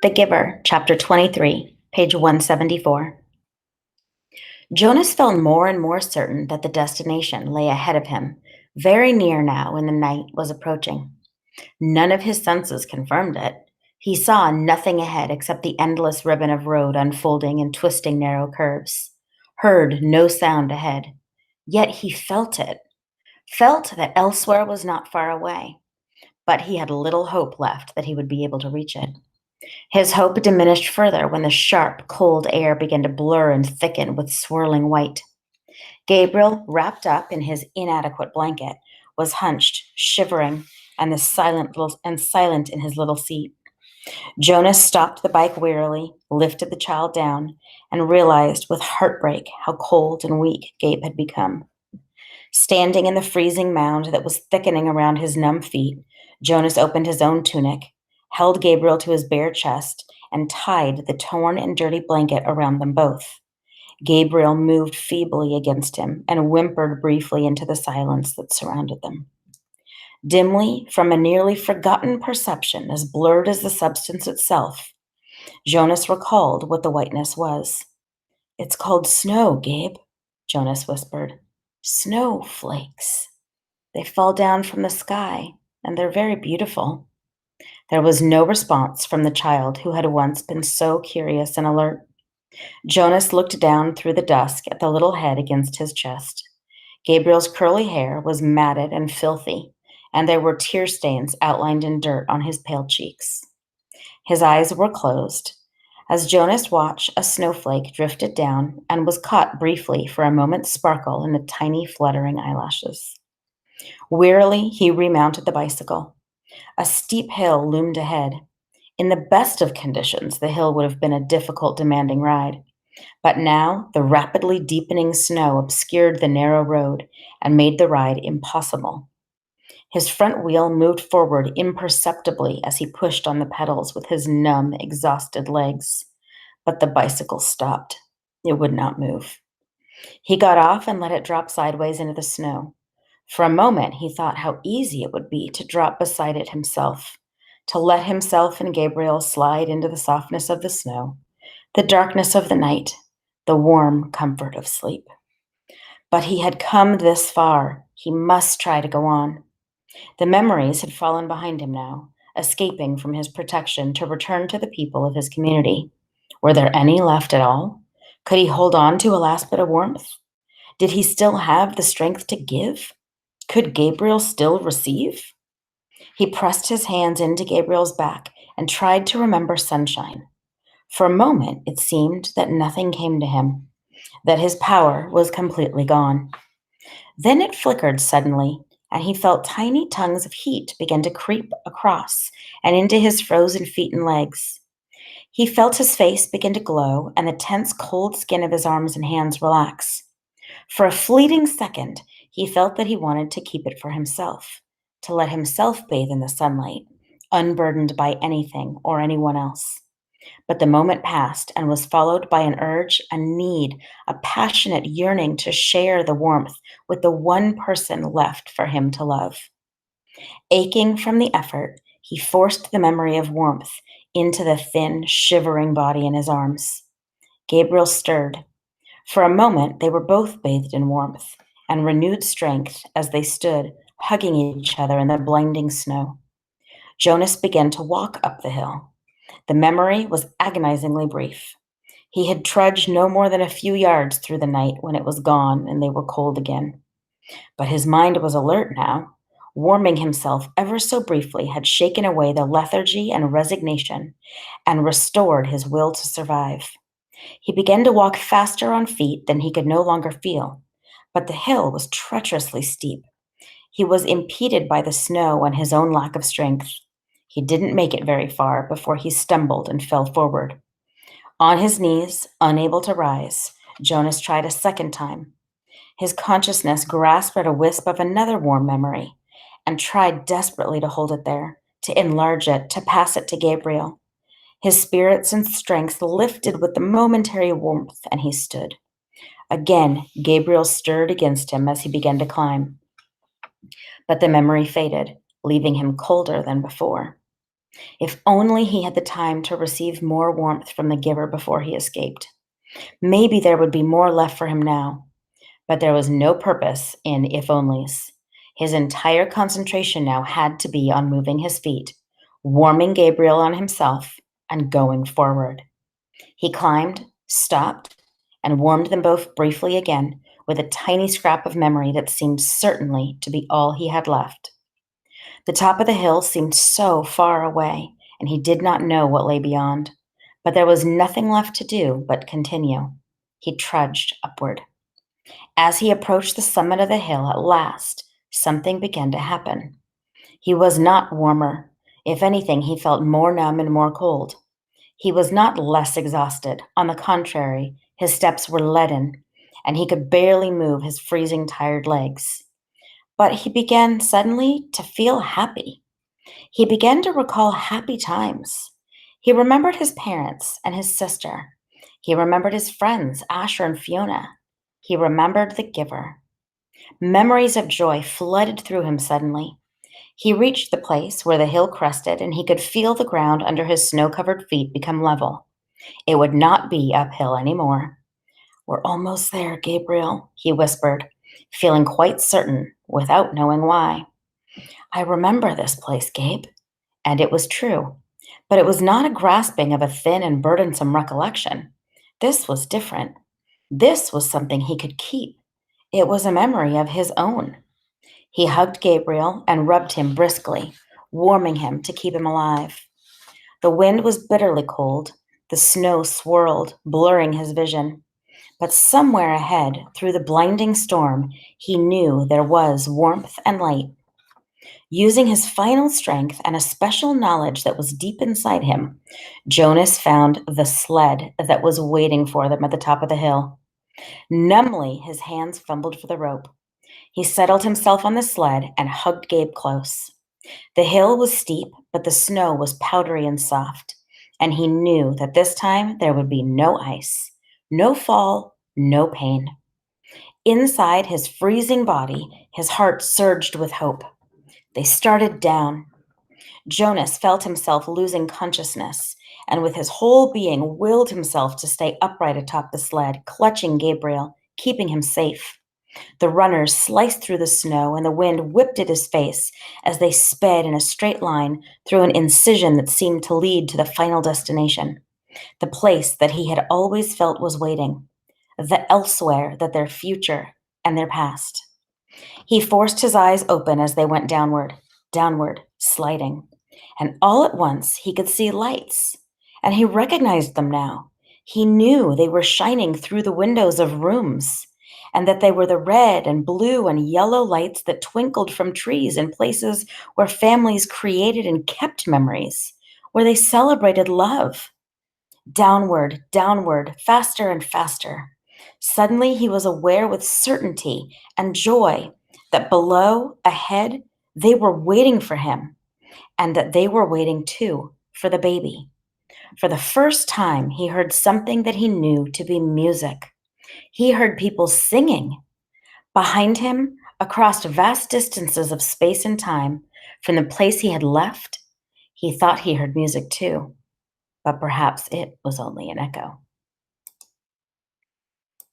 The Giver, Chapter 23, page 174. Jonas felt more and more certain that the destination lay ahead of him, very near now, and the night was approaching. None of his senses confirmed it. He saw nothing ahead except the endless ribbon of road unfolding in twisting narrow curves, heard no sound ahead. Yet he felt it, felt that elsewhere was not far away, but he had little hope left that he would be able to reach it. His hope diminished further when the sharp, cold air began to blur and thicken with swirling white. Gabriel, wrapped up in his inadequate blanket, was hunched, shivering, and silent in his little seat. Jonas stopped the bike wearily, lifted the child down, and realized with heartbreak how cold and weak Gabe had become. Standing in the freezing mound that was thickening around his numb feet, Jonas opened his own tunic, held Gabriel to his bare chest, and tied the torn and dirty blanket around them both. Gabriel moved feebly against him and whimpered briefly into the silence that surrounded them. Dimly, from a nearly forgotten perception as blurred as the substance itself, Jonas recalled what the whiteness was. "It's called snow, Gabe," Jonas whispered. "Snowflakes. They fall down from the sky, and they're very beautiful." There was no response from the child who had once been so curious and alert. Jonas looked down through the dusk at the little head against his chest. Gabriel's curly hair was matted and filthy, and there were tear stains outlined in dirt on his pale cheeks. His eyes were closed. As Jonas watched, a snowflake drifted down and was caught briefly for a moment's sparkle in the tiny fluttering eyelashes. Wearily, he remounted the bicycle. A steep hill loomed ahead. In the best of conditions, the hill would have been a difficult, demanding ride. But now, the rapidly deepening snow obscured the narrow road and made the ride impossible. His front wheel moved forward imperceptibly as he pushed on the pedals with his numb, exhausted legs. But the bicycle stopped. It would not move. He got off and let it drop sideways into the snow. For a moment, he thought how easy it would be to drop beside it himself, to let himself and Gabriel slide into the softness of the snow, the darkness of the night, the warm comfort of sleep. But he had come this far. He must try to go on. The memories had fallen behind him now, escaping from his protection to return to the people of his community. Were there any left at all? Could he hold on to a last bit of warmth? Did he still have the strength to give? Could Gabriel still receive? He pressed his hands into Gabriel's back and tried to remember sunshine. For a moment, it seemed that nothing came to him, that his power was completely gone. Then it flickered suddenly, and he felt tiny tongues of heat begin to creep across and into his frozen feet and legs. He felt his face begin to glow and the tense, cold skin of his arms and hands relax. For a fleeting second, he felt that he wanted to keep it for himself, to let himself bathe in the sunlight, unburdened by anything or anyone else. But the moment passed and was followed by an urge, a need, a passionate yearning to share the warmth with the one person left for him to love. Aching from the effort, he forced the memory of warmth into the thin, shivering body in his arms. Gabriel stirred. For a moment, they were both bathed in warmth and renewed strength as they stood, hugging each other in the blinding snow. Jonas began to walk up the hill. The memory was agonizingly brief. He had trudged no more than a few yards through the night when it was gone and they were cold again. But his mind was alert now. Warming himself ever so briefly had shaken away the lethargy and resignation and restored his will to survive. He began to walk faster on feet than he could no longer feel, but the hill was treacherously steep. He was impeded by the snow and his own lack of strength. He didn't make it very far before he stumbled and fell forward. On his knees, unable to rise, Jonas tried a second time. His consciousness grasped at a wisp of another warm memory and tried desperately to hold it there, to enlarge it, to pass it to Gabriel. His spirits and strength lifted with the momentary warmth, and he stood. Again, Gabriel stirred against him as he began to climb. But the memory faded, leaving him colder than before. If only he had the time to receive more warmth from the giver before he escaped. Maybe there would be more left for him now. But there was no purpose in if onlys. His entire concentration now had to be on moving his feet, warming Gabriel on himself, and going forward. He climbed, stopped, and warmed them both briefly again with a tiny scrap of memory that seemed certainly to be all he had left. The top of the hill seemed so far away, and he did not know what lay beyond. But there was nothing left to do but continue. He trudged upward. As he approached the summit of the hill at last, something began to happen. He was not warmer. If anything, he felt more numb and more cold. He was not less exhausted. On the contrary, his steps were leaden, and he could barely move his freezing, tired legs. But he began suddenly to feel happy. He began to recall happy times. He remembered his parents and his sister. He remembered his friends, Asher and Fiona. He remembered the giver. Memories of joy flooded through him suddenly. He reached the place where the hill crested, and he could feel the ground under his snow covered feet become level. It would not be uphill anymore. We're almost there, Gabriel, he whispered, feeling quite certain, without knowing why. I remember this place, Gabe. And it was true. But it was not a grasping of a thin and burdensome recollection. This was different. This was something he could keep. It was a memory of his own. He hugged Gabriel and rubbed him briskly, warming him to keep him alive. The wind was bitterly cold. The snow swirled, blurring his vision. But somewhere ahead, through the blinding storm, he knew there was warmth and light. Using his final strength and a special knowledge that was deep inside him, Jonas found the sled that was waiting for them at the top of the hill. Numbly, his hands fumbled for the rope. He settled himself on the sled and hugged Gabe close. The hill was steep, but the snow was powdery and soft, and he knew that this time there would be no ice, no fall, no pain. Inside his freezing body, his heart surged with hope. They started down. Jonas felt himself losing consciousness, and with his whole being willed himself to stay upright atop the sled, clutching Gabriel, keeping him safe. The runners sliced through the snow, and the wind whipped at his face as they sped in a straight line through an incision that seemed to lead to the final destination, the place that he had always felt was waiting, the elsewhere that their future and their past. He forced his eyes open as they went downward, downward, sliding. And all at once he could see lights, and he recognized them now. He knew they were shining through the windows of rooms, and that they were the red and blue and yellow lights that twinkled from trees in places where families created and kept memories, where they celebrated love. Downward, downward, faster and faster. Suddenly he was aware with certainty and joy that below, ahead, they were waiting for him, and that they were waiting too for the baby. For the first time, he heard something that he knew to be music. He heard people singing. Behind him, across vast distances of space and time, from the place he had left, he thought he heard music too, but perhaps it was only an echo.